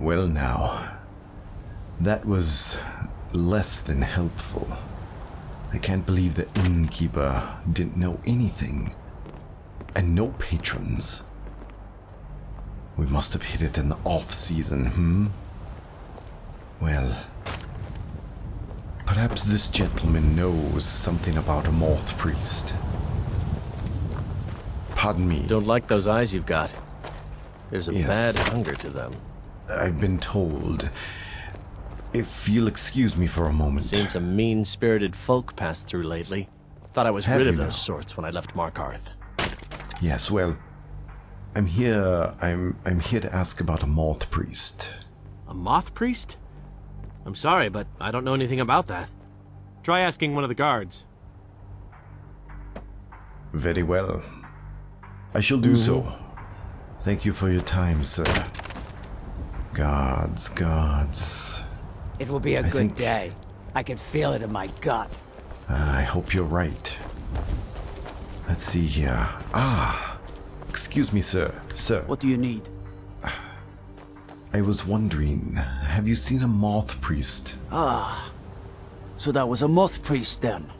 Well now, that was less than helpful. I can't believe the innkeeper didn't know anything. And no patrons. We must have hit it in the off-season, Well, perhaps this gentleman knows something about a Moth Priest. Pardon me. Don't like those eyes you've got. There's a bad hunger to them. I've been told. If you'll excuse me for a moment. Seen some mean-spirited folk pass through lately. Thought I was rid of those sorts when I left Markarth. Yes, well, I'm here to ask about a Moth Priest. A Moth Priest? I'm sorry, but I don't know anything about that. Try asking one of the guards. Very well. I shall do so. Thank you for your time, sir. Gods. It will be a good day. I can feel it in my gut. I hope you're right. Let's see here. Excuse me, sir. Sir. What do you need? I was wondering, have you seen a Moth Priest? So that was a Moth Priest then.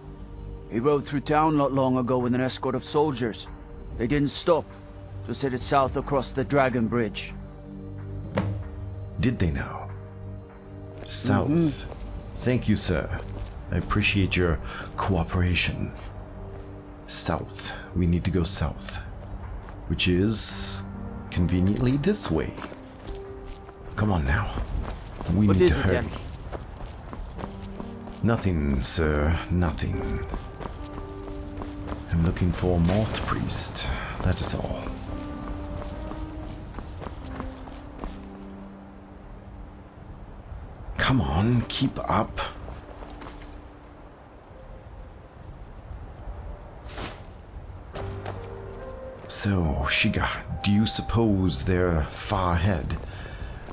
He rode through town not long ago with an escort of soldiers. They didn't stop, just headed south across the Dragon Bridge. Did they now? South. Thank you, sir. I appreciate your cooperation. South. We need to go south. Which is conveniently this way. Come on now. We need to hurry. Nothing, sir. Nothing. I'm looking for a Moth Priest. That is all. Come on, keep up. So, Shiga, do you suppose they're far ahead?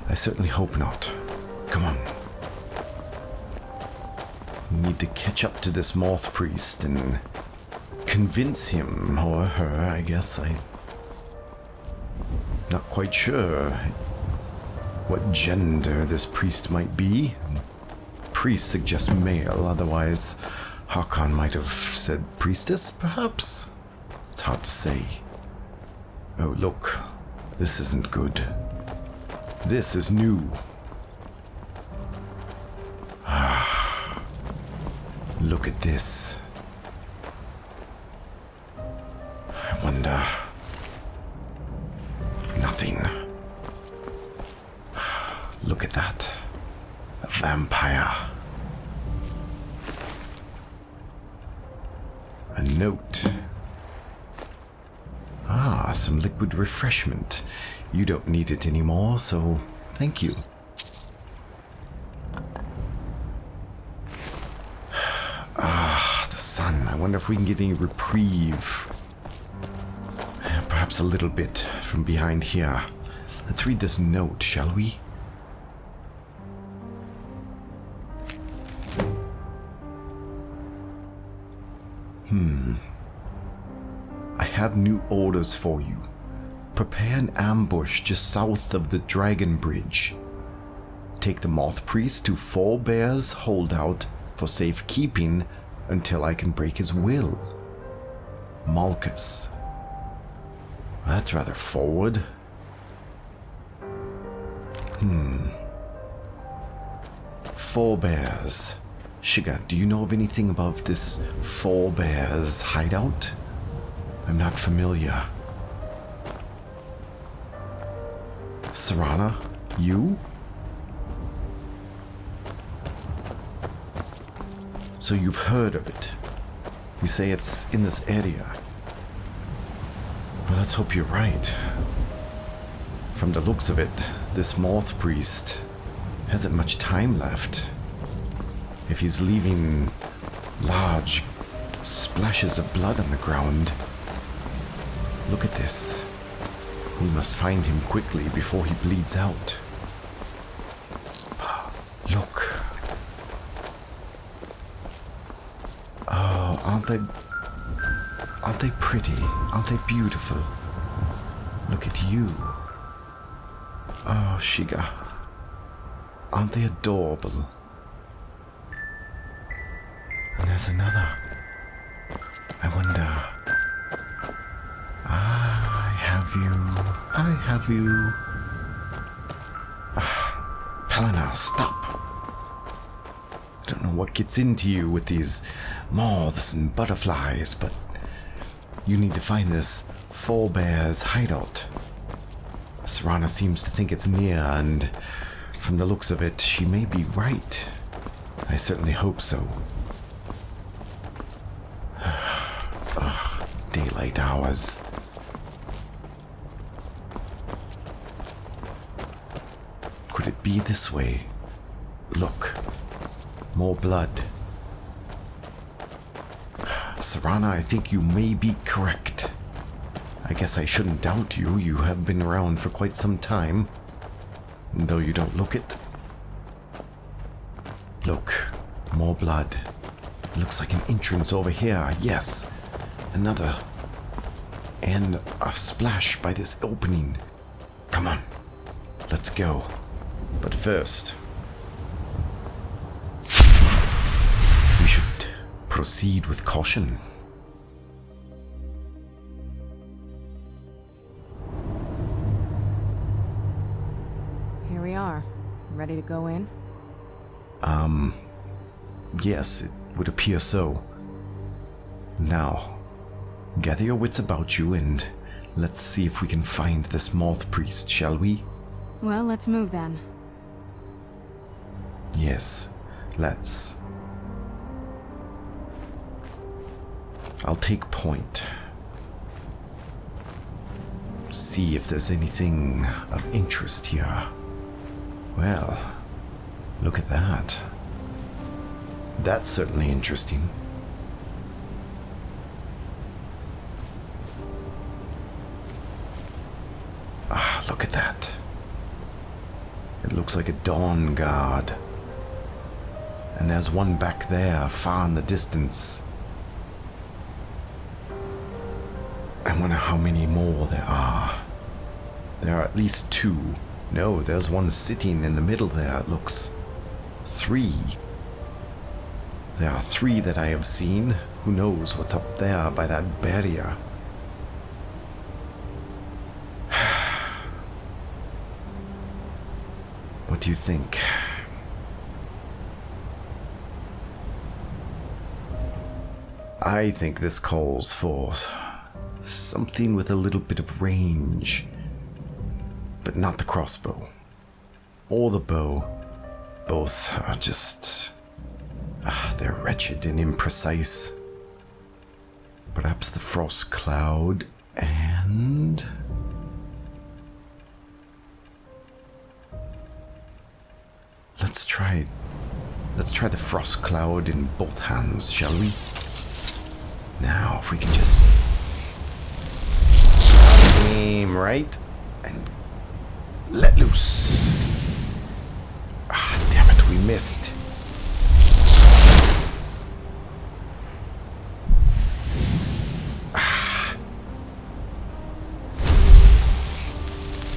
I certainly hope not. Come on. We need to catch up to this Moth Priest and convince him, or her, I guess. I'm not quite sure what gender this priest might be. Priest suggests male, otherwise Hakon might have said priestess, perhaps? It's hard to say. Oh, look. This isn't good. This is new. Look at this. I wonder. Nothing. Look at that. A vampire. A note. Some liquid refreshment. You don't need it anymore, so thank you. The sun. I wonder if we can get any reprieve. Perhaps a little bit from behind here. Let's read this note, shall we? I have new orders for you. Prepare an ambush just south of the Dragon Bridge. Take the Moth Priest to Four Bears Holdout for safekeeping until I can break his will. Malchus. That's rather forward. Four Bears. Shiga, do you know of anything about this Four Bears hideout? I'm not familiar. Serana, you? So you've heard of it. You say it's in this area. Well, let's hope you're right. From the looks of it, this Moth Priest hasn't much time left. If he's leaving large splashes of blood on the ground. Look at this. We must find him quickly before he bleeds out. Look. Oh, aren't they pretty? Aren't they beautiful? Look at you. Oh, Shiga. Aren't they adorable? And there's another. I wonder. I have you. Pelenar, stop. I don't know what gets into you with these moths and butterflies, but you need to find this forebear's hideout. Serana seems to think it's near, and from the looks of it, she may be right. I certainly hope so. Ugh, daylight hours. Could it be this way? Look. More blood. Serana, I think you may be correct. I guess I shouldn't doubt you. You have been around for quite some time. Though you don't look it. Look. More blood. Looks like an entrance over here. Yes. Another. And a splash by this opening. Come on. Let's go. But first, we should proceed with caution. Here we are. Ready to go in? Yes, it would appear so. Now, gather your wits about you and let's see if we can find this Moth Priest, shall we? Well, let's move then. Yes, let's. I'll take point. See if there's anything of interest here. Well, look at that. That's certainly interesting. Ah, look at that. It looks like a dawn guard. And there's one back there, far in the distance. I wonder how many more there are. There are at least 2. No, there's one sitting in the middle there, it looks. 3. There are 3 that I have seen. Who knows what's up there by that barrier? What do you think? I think this calls for something with a little bit of range. But not the crossbow. Or the bow. Both are just... they're wretched and imprecise. Perhaps the frost cloud and... Let's try the frost cloud in both hands, shall we? Now, if we can just aim right and let loose. Ah, damn it, we missed. Ah.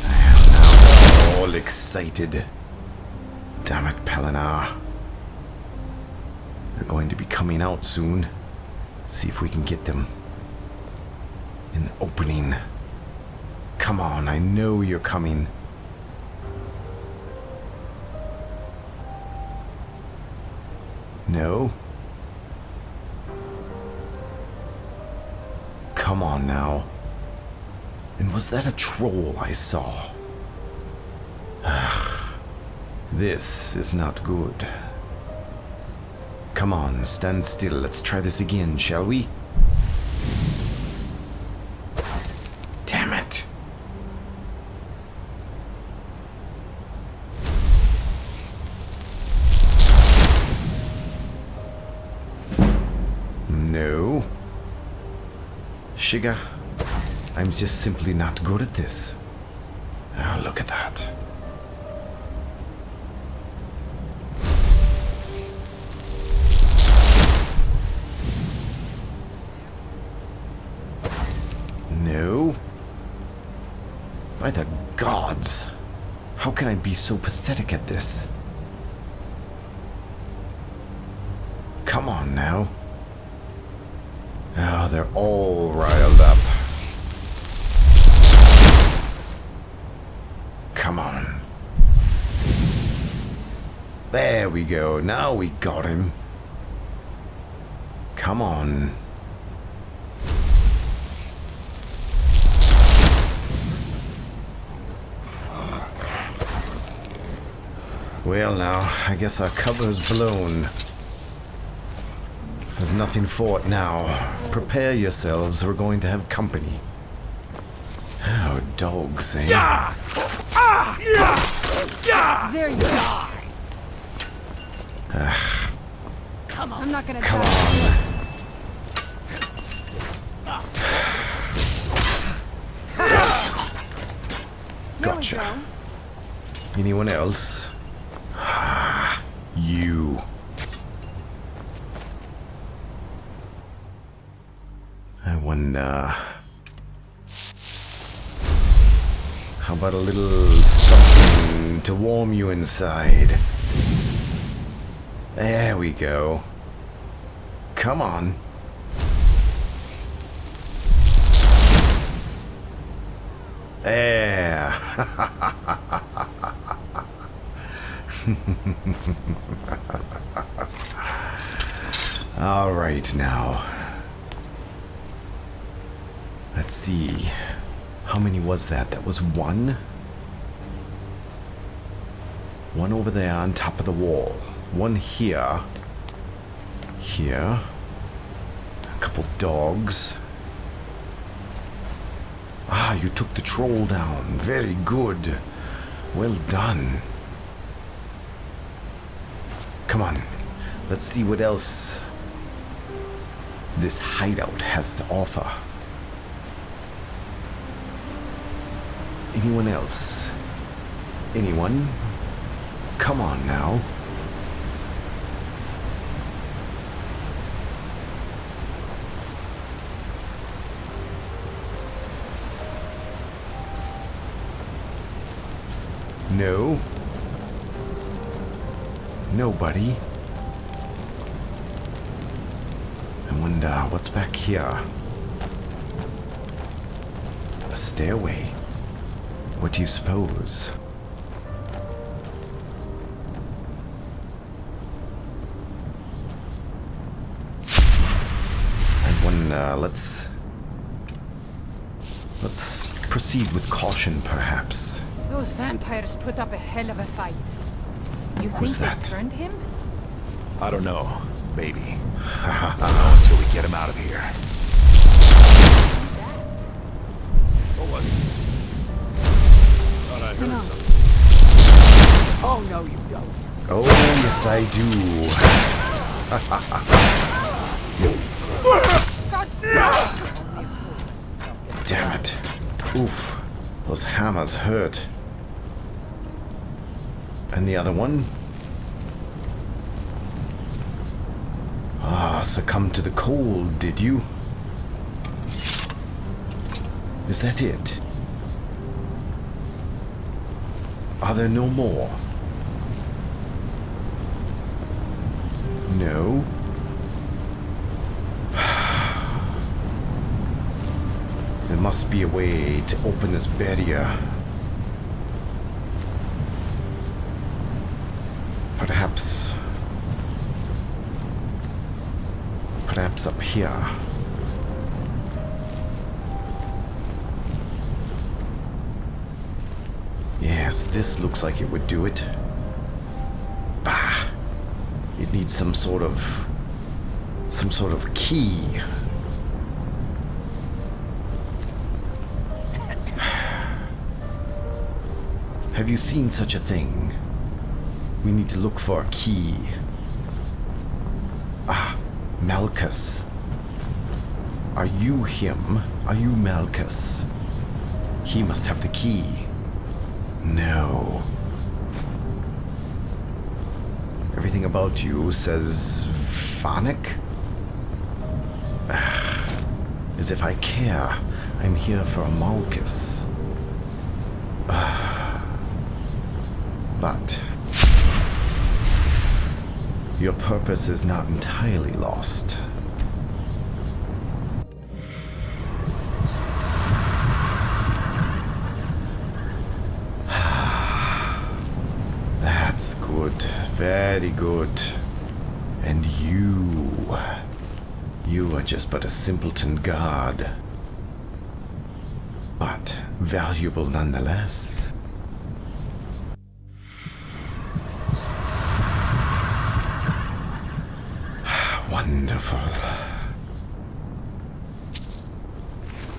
I am now all excited. Damn it, Pelenar. They're going to be coming out soon. See if we can get them in the opening. Come on, I know you're coming. No? Come on now. And was that a troll I saw? This is not good. Come on, stand still. Let's try this again, shall we? Damn it. No. Shiga, I'm just simply not good at this. Oh, look at that. No. By the gods. How can I be so pathetic at this? Come on now. Oh, they're all riled up. Come on. There we go. Now we got him. Come on. Well now, I guess our cover's blown. There's nothing for it now. Prepare yourselves, we're going to have company. Oh, dogs, eh? There you go. Come on. I'm not gonna Come touch on. this. There Gotcha. we go. Anyone else? You. I wonder. How about a little something to warm you inside? There we go. Come on. There. All right now. Let's see. How many was that? That was one. One over there on top of the wall. One here. Here. A couple dogs. Ah, you took the troll down. Very good. Well done. Come on. Let's see what else this hideout has to offer. Anyone else? Anyone? Come on now. No. Nobody. I wonder what's back here. A stairway. What do you suppose? I wonder, let's proceed with caution, perhaps. Those vampires put up a hell of a fight. You think Who's they that? turned him? I don't know. Maybe. Until we get him out of here. What? Thought I Hang heard on. something. Oh no, you don't. Oh, yes I do. Damn it. Oof. Those hammers hurt. And the other one? Ah, succumbed to the cold, did you? Is that it? Are there no more? No? There must be a way to open this barrier. Perhaps up here. Yes, this looks like it would do it. Bah! It needs some sort of key. Have you seen such a thing? We need to look for a key. Ah, Malchus. Are you him? Are you Malchus? He must have the key. No. Everything about you says Phonic? As if I care. I'm here for Malchus. But Your purpose is not entirely lost. That's good. Very good. And you are just but a simpleton guard. But valuable nonetheless. Wonderful.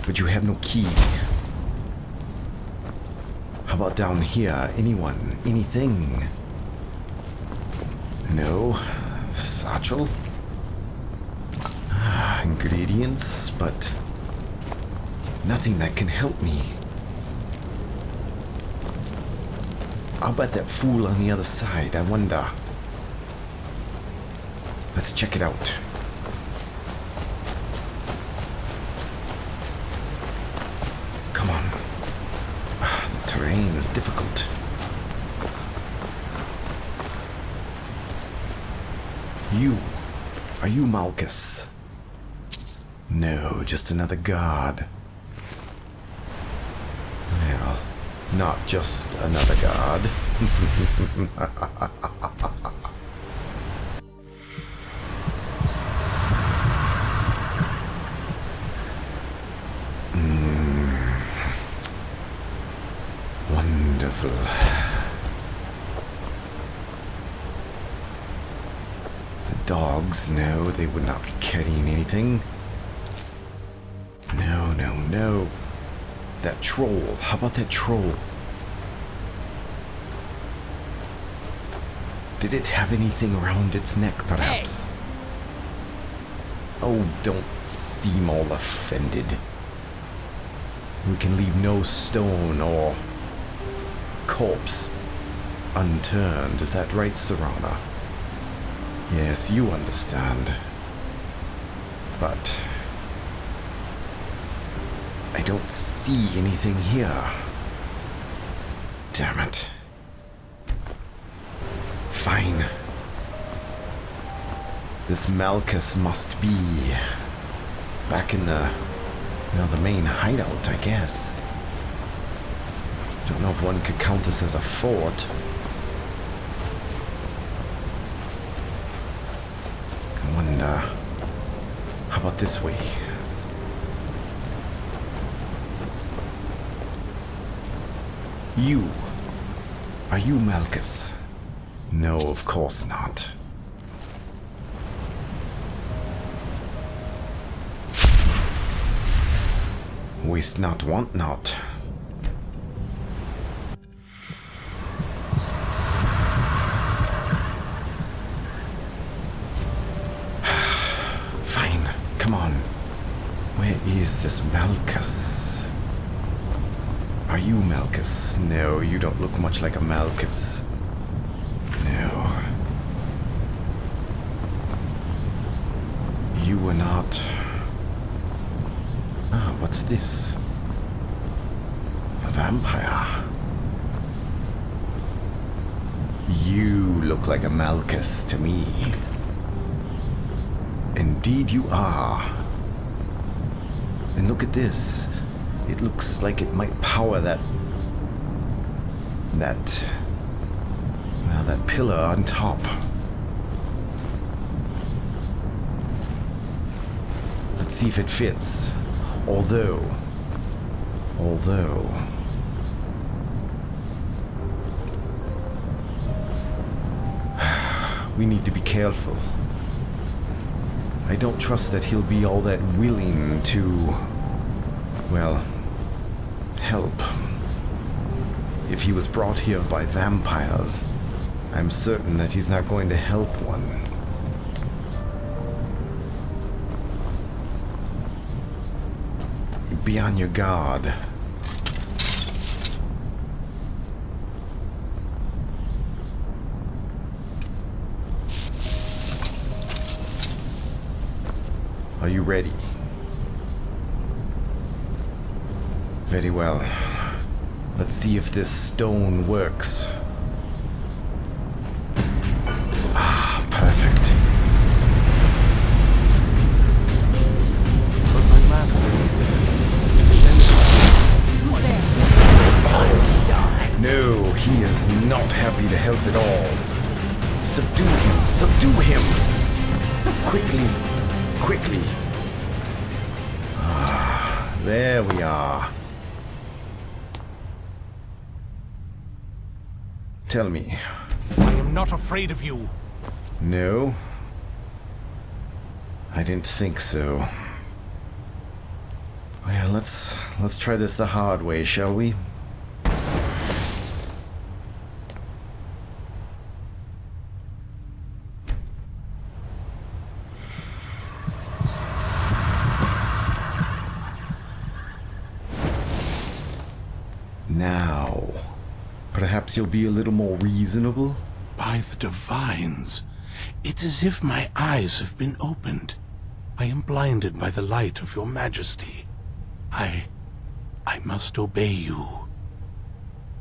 But you have no key. How about down here? Anyone? Anything? No? Satchel? Ingredients, but nothing that can help me. How about that fool on the other side? I wonder. Let's check it out. Come on. The terrain is difficult. Are you Malchus? No, just another guard. Well, not just another guard. Wonderful. The dogs, no, they would not be carrying anything. No. That troll. How about that troll? Did it have anything around its neck, perhaps? Hey. Oh, don't seem all offended. We can leave no stone or corpse unturned. Is that right, Serana? Yes, you understand. But I don't see anything here. Damn it. Fine. This Malchus must be back in the main hideout, I guess. Don't know if one could count this as a fort. I wonder, how about this way? Are you Malchus? No, of course not. Waste not, want not. Fine, come on. Where is this Malchus? Are you Malchus? No, you don't look much like a Malchus. No. You were not... Ah, what's this? A vampire. You look like a Malchus to me. Indeed you are. And look at this. It looks like it might power that pillar on top. Let's see if it fits. Although, we need to be careful. I don't trust that he'll be all that willing to, well, help. If he was brought here by vampires, I'm certain that he's not going to help one. Be on your guard. Are you ready? Very well. Let's see if this stone works. Ah, perfect. He is not happy to help at all. Subdue him! Subdue him! Quickly! Quickly! Ah, there we are. Tell me. I am not afraid of you. No? I didn't think so. Well, let's try this the hard way, shall we? Now, perhaps you'll be a little more reasonable? By the divines, it's as if my eyes have been opened. I am blinded by the light of your majesty. I must obey you.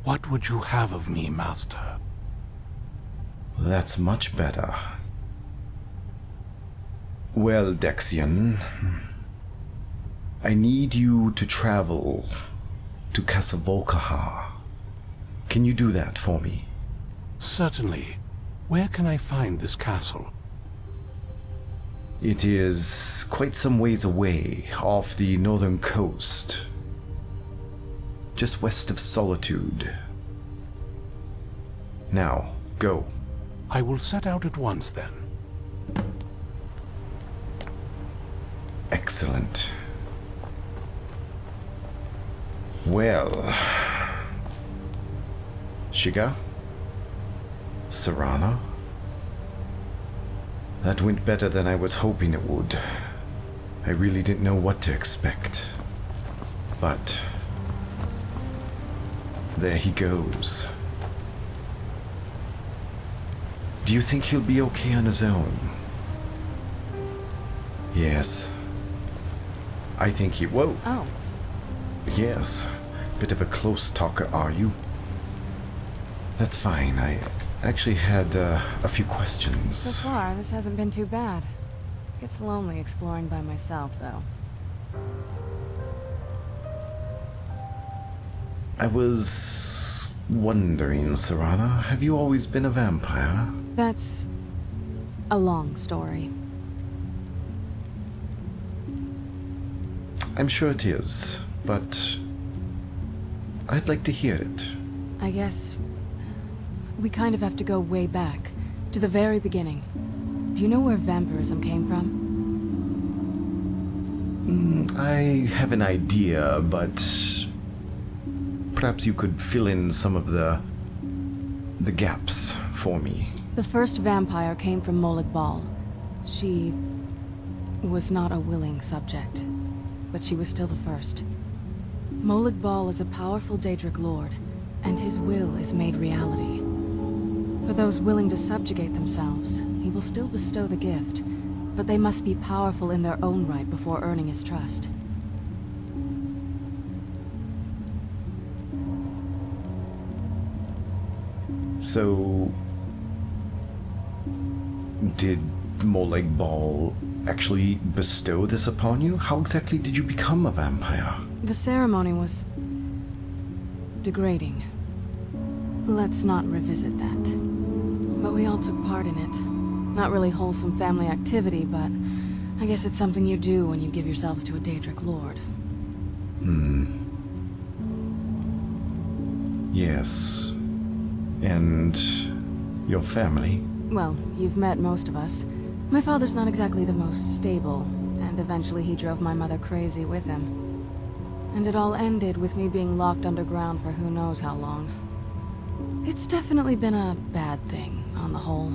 What would you have of me, master? That's much better. Well, Dexion, I need you to travel to Casa Volcaha. Can you do that for me? Certainly. Where can I find this castle? It is quite some ways away, off the northern coast. Just west of Solitude. Now, go. I will set out at once then. Excellent. Well... Shiga? Serana? That went better than I was hoping it would. I really didn't know what to expect. But... there he goes. Do you think he'll be okay on his own? Yes. I think he... Whoa! Oh, Yes. Bit of a close talker, are you? That's fine. I actually had a few questions. so far, this hasn't been too bad. Gets lonely exploring by myself, though. I was wondering, Serana, have you always been a vampire? That's a long story. I'm sure it is, but I'd like to hear it. I guess we kind of have to go way back, to the very beginning. Do you know where vampirism came from? I have an idea, but perhaps you could fill in some of the gaps for me. The first vampire came from Molag Bal. She was not a willing subject, but she was still the first. Molag Bal is a powerful Daedric lord, and his will is made reality. For those willing to subjugate themselves, he will still bestow the gift, but they must be powerful in their own right before earning his trust. So, did Molag Bal actually bestow this upon you? How exactly did you become a vampire? The ceremony was degrading. Let's not revisit that. But we all took part in it. Not really wholesome family activity, but I guess it's something you do when you give yourselves to a Daedric lord. Yes. And your family? Well, you've met most of us. My father's not exactly the most stable, and eventually he drove my mother crazy with him. And it all ended with me being locked underground for who knows how long. It's definitely been a bad thing, on the whole.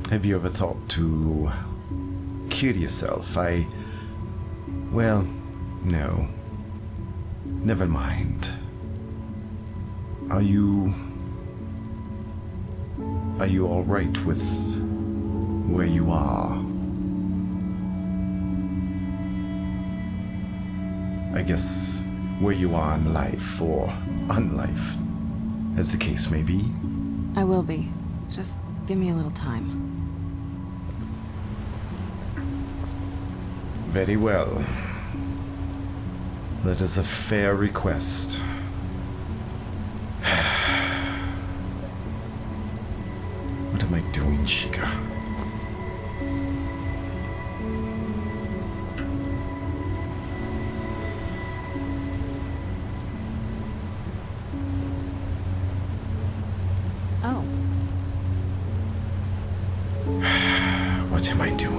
Have you ever thought to kill yourself? Well, no. Never mind. Are you all right with where you are? I guess where you are in life, or unlife, as the case may be. I will be. Just give me a little time. Very well. That is a fair request. Chica. Oh, What am I doing?